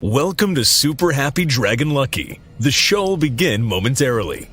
Welcome to Super Happy Dragon Lucky. The show will begin momentarily.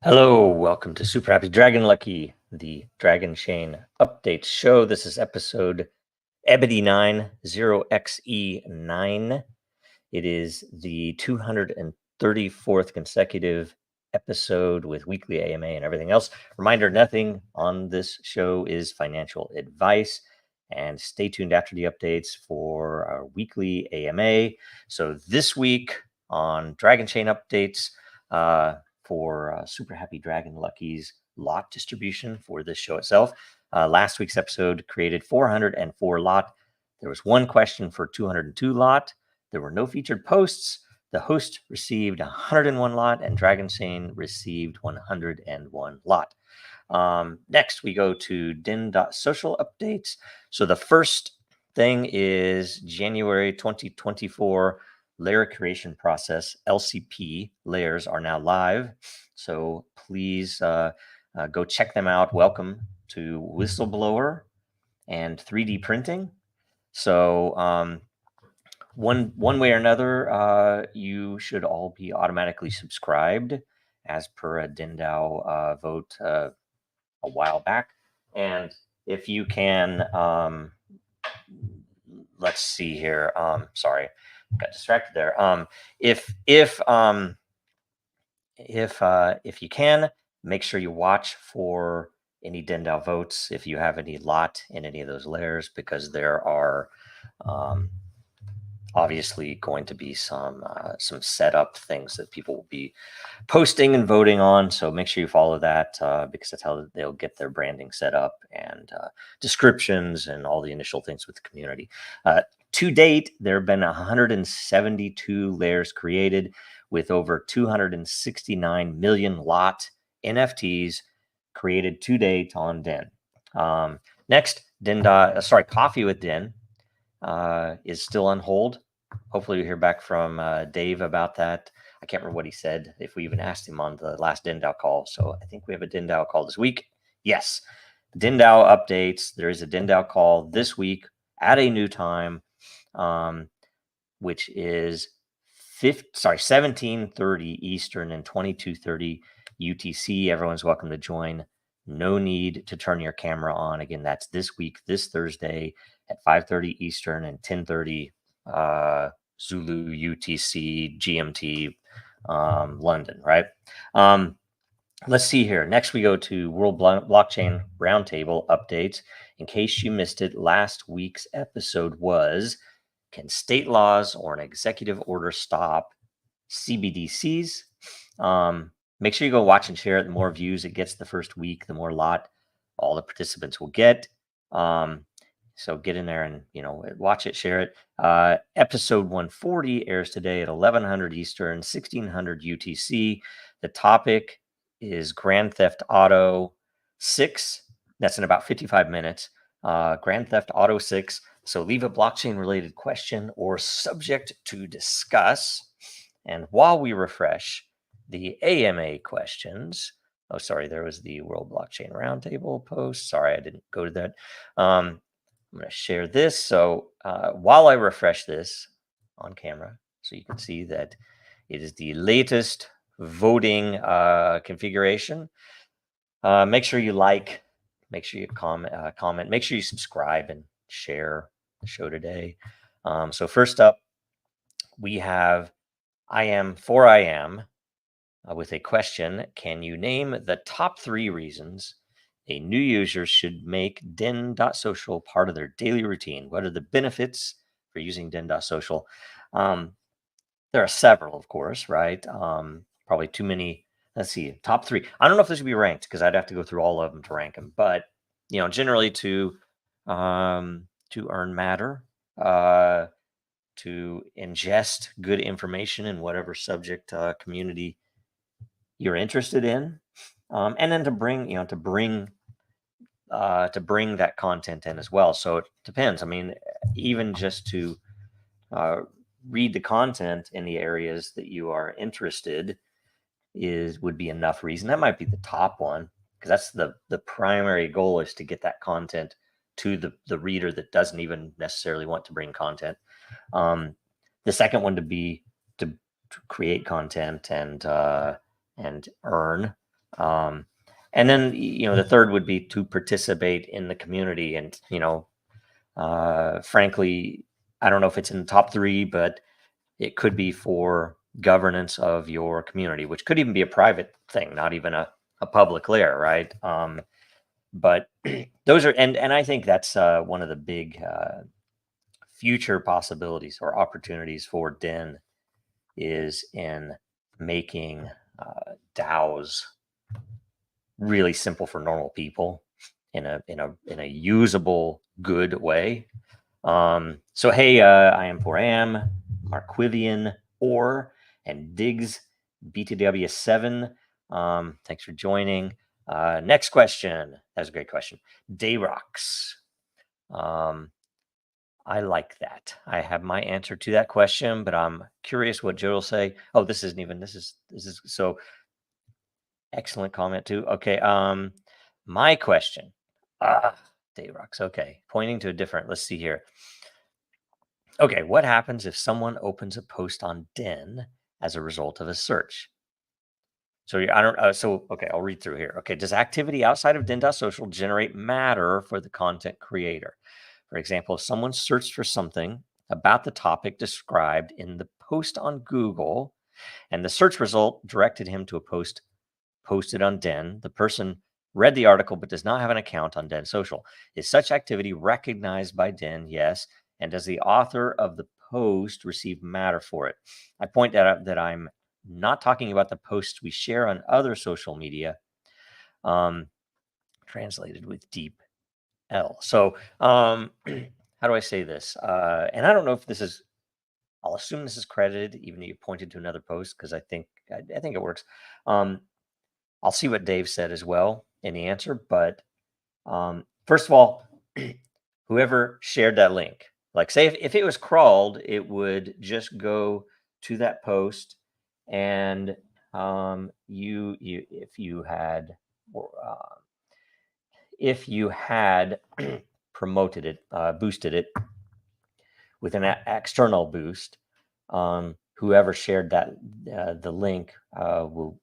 Hello, welcome to Super Happy Dragon Lucky, the Dragonchain update show. This is episode SHDL 0xe9. It is the 234th consecutive episode with weekly AMA and everything else. Reminder, nothing on this show is financial advice. And stay tuned after the updates for our weekly AMA. So this week on Dragonchain updates, for Super Happy Dragon Lucky's lot distribution for this show itself. Last week's episode created 404 lot. There was one question for 202 lot. There were no featured posts. The host received 101 lot and Dragonchain received 101 lot. Next, we go to Den.Social updates. So the first thing is January 2024 layer creation process, LCP layers are now live. So please go check them out. Welcome to Whistleblower and 3D printing. So one way or another, you should all be automatically subscribed as per a DinDAO vote a while back. And if you can, let's see here. Sorry. Got distracted there. If you can, make sure you watch for any DinDAO votes if you have any lot in any of those layers, because there are obviously going to be some setup things that people will be posting and voting on. So make sure you follow that because that's how they'll get their branding set up and descriptions and all the initial things with the community. To date, there have been 172 layers created with over 269 million lot NFTs created to date on Den. Next, Coffee with Den is still on hold. Hopefully you hear back from Dave about that. I can't remember what he said, if we even asked him on the last DinDAO call. So I think we have a DinDAO call this week. Yes, DinDAO updates. There is a DinDAO call this week at a new time, which is 17:30 Eastern and 22:30 UTC. Everyone's welcome to join. No need to turn your camera on. Again, that's this week, this Thursday at 5:30 Eastern and 10:30 Zulu UTC GMT London, right? Let's see here. Next, we go to World Blockchain Roundtable updates. In case you missed it, last week's episode was, can state laws or an executive order stop CBDCs? Make sure you go watch and share it. The more views it gets the first week, the more lot all the participants will get. So get in there and, watch it, share it. Episode 140 airs today at 1100 Eastern, 1600 UTC. The topic is Grand Theft Auto 6. That's in about 55 minutes. Grand Theft Auto 6. So leave a blockchain related question or subject to discuss And while we refresh the AMA questions, oh, sorry, there was the World Blockchain Roundtable post. Sorry, I didn't go to that. I'm going to share this. So while I refresh this on camera, so you can see that it is the latest voting configuration. Make sure you like, make sure you comment, make sure you subscribe and share the show today. So first up, we have I am with a question. Can you name the top 3 reasons a new user should make Den.Social part of their daily routine? What are the benefits for using Den.Social? There are several, of course, right? Probably too many. Let's see, top 3. I don't know if this should be ranked because I'd have to go through all of them to rank them. But generally to earn matter, to ingest good information in whatever subject community you're interested in, and then to bring that content in as well. So it depends. I mean, even just to read the content in the areas that you are interested would be enough reason. That might be the top one, because that's the primary goal, is to get that content to the reader that doesn't even necessarily want to bring content. The second one to be to create content and earn. And then the third would be to participate in the community. And frankly, I don't know if it's in the top 3, but it could be for governance of your community, which could even be a private thing, not even a public layer, right? But those are, and I think that's one of the big future possibilities or opportunities for Den, is in making DAOs really simple for normal people in a usable, good way. So hey, I am Marquivian and Diggs BTW7. Thanks for joining. Next question. That was a great question. Dayrox. I like that. I have my answer to that question, but I'm curious what Joe will say. Oh, this is so excellent comment too. Okay. My question. Dayrox. Okay. Pointing to a different, let's see here. Okay. What happens if someone opens a post on Den as a result of a search? So I don't, okay, I'll read through here. Okay. Does activity outside of Den.Social generate matter for the content creator? For example, if someone searched for something about the topic described in the post on Google, and the search result directed him to a post posted on Den, the person read the article but does not have an account on Den.Social. Is such activity recognized by Den? Yes. And does the author of the post receive matter for it? I point out that I'm not talking about the posts we share on other social media, translated with deep L. So how do I say this? And I don't know if this is, I'll assume this is credited, even though you pointed to another post, because I think it works. I'll see what Dave said as well in the answer. But first of all, whoever shared that link, like say if it was crawled, it would just go to that post, and if you had promoted it, boosted it with an external boost, whoever shared that the link will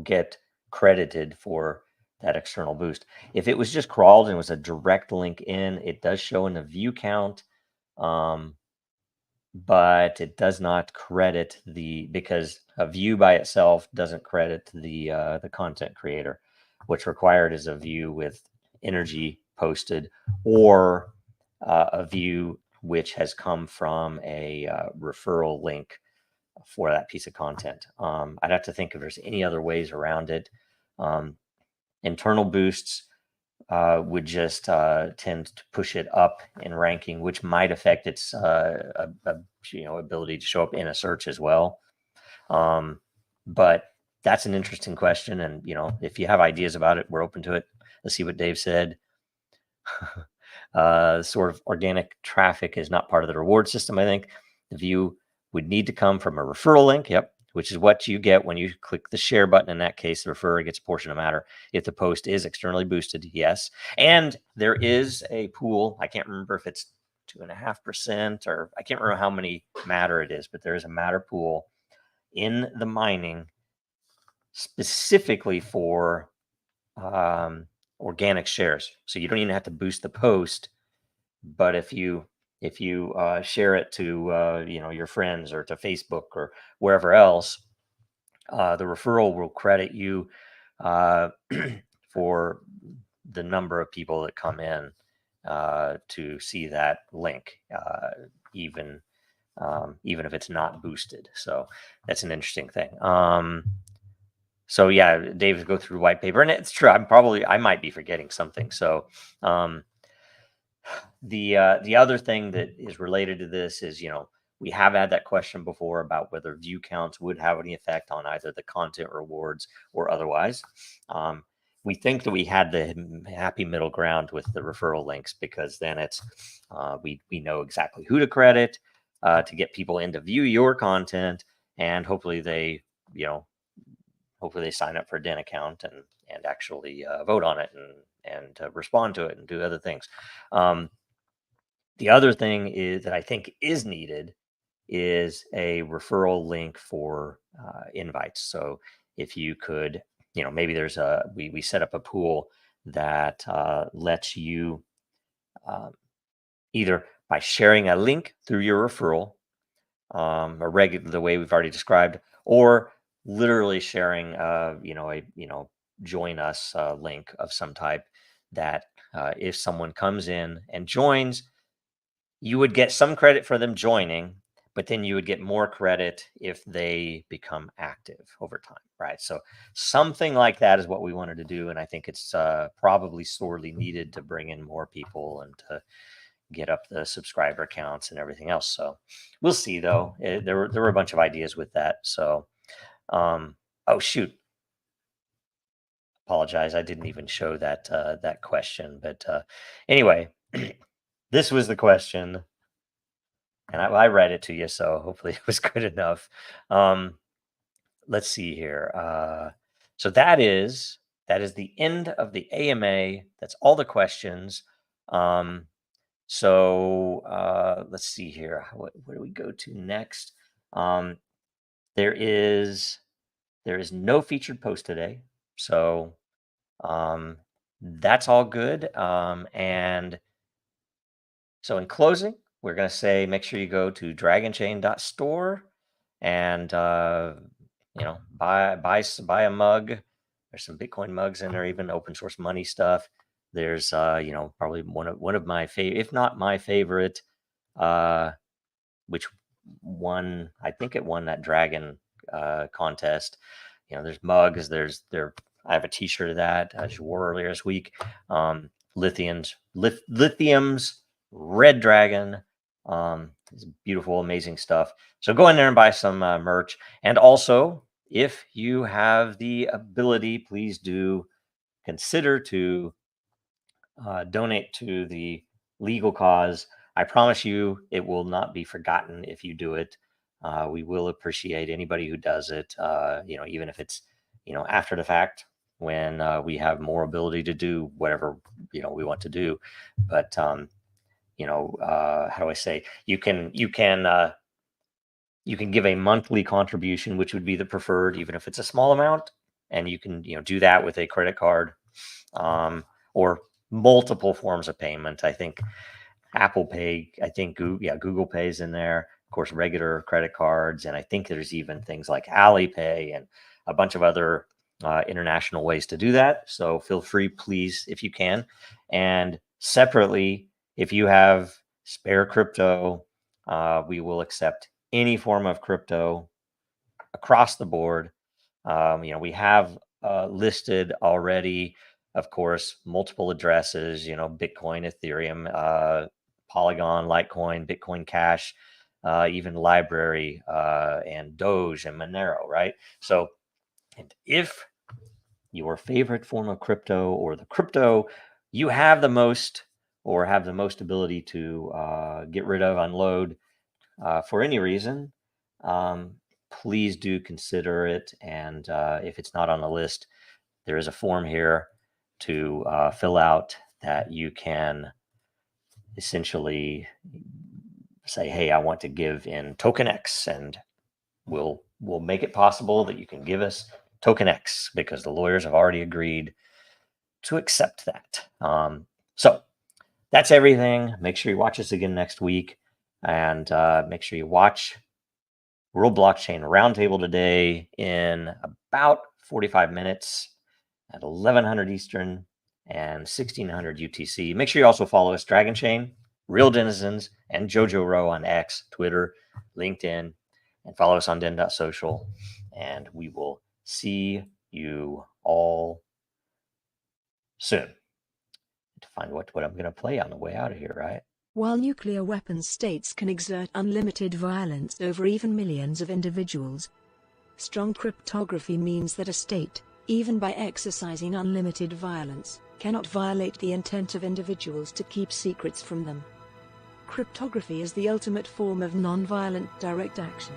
get credited for that external boost. If it was just crawled and was a direct link in, it does show in the view count, but it does not credit because a view by itself doesn't credit the content creator. What's required is a view with energy posted, or a view which has come from a referral link for that piece of content. I'd have to think if there's any other ways around it. Internal boosts would just tend to push it up in ranking, which might affect its ability to show up in a search as well. But that's an interesting question, and if you have ideas about it, we're open to it. Let's see what Dave said. Sort of organic traffic is not part of the reward system. I think the view would need to come from a referral link. Yep. Which is what you get when you click the share button. In that case, the referrer gets a portion of Matter if the post is externally boosted. Yes. And there is a pool. I can't remember if it's 2.5% or I can't remember how many Matter it is, but there is a Matter pool in the mining specifically for organic shares. So you don't even have to boost the post, but if you share it to your friends or to Facebook or wherever else, the referral will credit you for the number of people that come in to see that link, even if it's not boosted. So that's an interesting thing. So yeah, Dave, go through white paper, and it's true. I might be forgetting something. So the other thing that is related to this is, we have had that question before about whether view counts would have any effect on either the content rewards or otherwise. We think that we had the happy middle ground with the referral links, because then it's we know exactly who to credit to get people in to view your content, and hopefully they sign up for a Den account and actually vote on it and respond to it and do other things. The other thing is that I think is needed is a referral link for invites. So if you could, maybe there's we set up a pool that lets you either by sharing a link through your referral, the way we've already described, or literally sharing, a join us link of some type that if someone comes in and joins, you would get some credit for them joining, but then you would get more credit if they become active over time, right? So something like that is what we wanted to do, and I think it's probably sorely needed to bring in more people and to get up the subscriber counts and everything else. So we'll see, though. There were a bunch of ideas with that. So, oh shoot, apologize, I didn't even show that question, but anyway, this was the question. And I read it to you, so hopefully it was good enough. Let's see here. So that is the end of the AMA. That's all the questions. So let's see here. Where do we go to next? There is no featured post today, so that's all good. And so in closing, we're going to say make sure you go to Dragonchain.store and buy a mug. There's some Bitcoin mugs in there, even open source money stuff. There's probably one of my favorite, if not my favorite, which won, I think it won that Dragon contest. There's mugs. I have a T-shirt of that as you wore earlier this week. Lithium's Red Dragon. It's beautiful, amazing stuff. So go in there and buy some merch. And also, if you have the ability, please do consider to donate to the legal cause. I promise you, it will not be forgotten if you do it. We will appreciate anybody who does it. Even if it's after the fact, when we have more ability to do whatever we want to do. But how do I say? You can give a monthly contribution, which would be the preferred, even if it's a small amount, and you can do that with a credit card, or multiple forms of payment. I think Apple Pay, I think Google Pay is in there. Of course, regular credit cards, and I think there's even things like Alipay and a bunch of other international ways to do that. So feel free, please, if you can. And separately, if you have spare crypto, we will accept any form of crypto across the board. We have listed already, of course, multiple addresses, Bitcoin, Ethereum, Polygon, Litecoin, Bitcoin Cash, even Library, and Doge and Monero, right? So, and if your favorite form of crypto or the crypto you have the most ability to get rid of, unload for any reason, please do consider it. And if it's not on the list, there is a form here to fill out that you can essentially say, hey, I want to give in token X, and we'll make it possible that you can give us token X, because the lawyers have already agreed to accept that. So that's everything. Make sure you watch us again next week, and make sure you watch World Blockchain Roundtable today in about 45 minutes at 1100 Eastern and 1600 UTC. Make sure you also follow us, Dragonchain, Real Denizens, and Jojo Row on X, Twitter, LinkedIn, and follow us on Den.Social. And we will see you all soon. To find what I'm going to play on the way out of here, right? While nuclear weapons states can exert unlimited violence over even millions of individuals, strong cryptography means that a state, even by exercising unlimited violence, cannot violate the intent of individuals to keep secrets from them. Cryptography is the ultimate form of non-violent direct action.